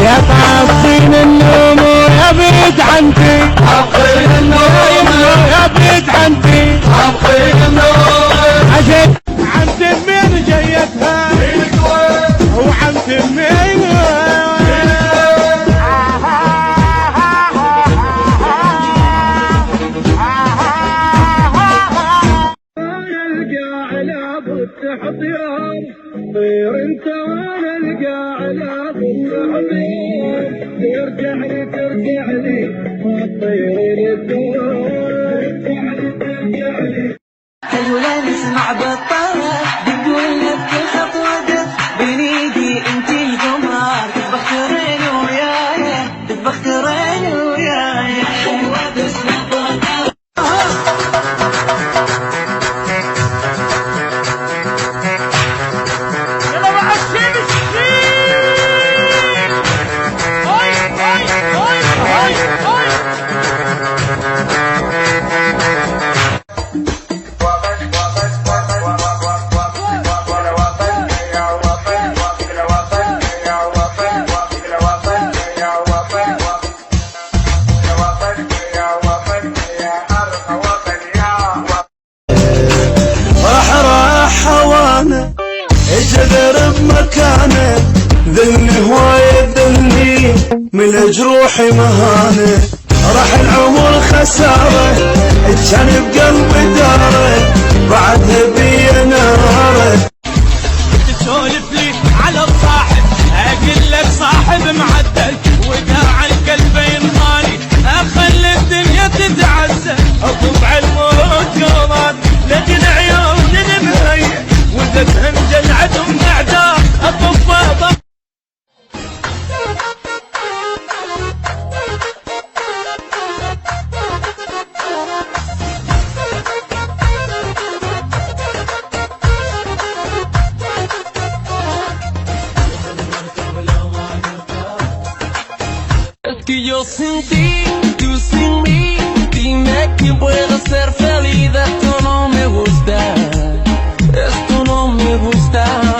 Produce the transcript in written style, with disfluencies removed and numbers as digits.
يا طافين النوم يا بيت عندي طافين النوم يا بيت عندي طافين النوم عشان عند مين جيتها وعند مين التحضير طير انت وانا القى على التحضير ترجع لي والطير للدور ترجع لي حلو لا نسمع بالطرح بتقول لك خطوة بين ايدي انت القمر تتبخترين وياي تتبخترين وياي حلوة تسمع بالطرح جذر بمكانه ذلني هواية ذلني من جروحي مهانه راح العمر خساره كان بقلبي داره بعدها بي ناره تسولف لي على الصاحب اقول لك صاحب معدل وداع القلب ينطاني اخلي الدنيا تتعزى اطبع الموت قرار لكن عيوني نبهيه وإذا تهمجن عدم أعداء أطباء que yo sin ti, tú sin mí, dime que puedo ser feliz, esto no me gusta, esto no me gusta.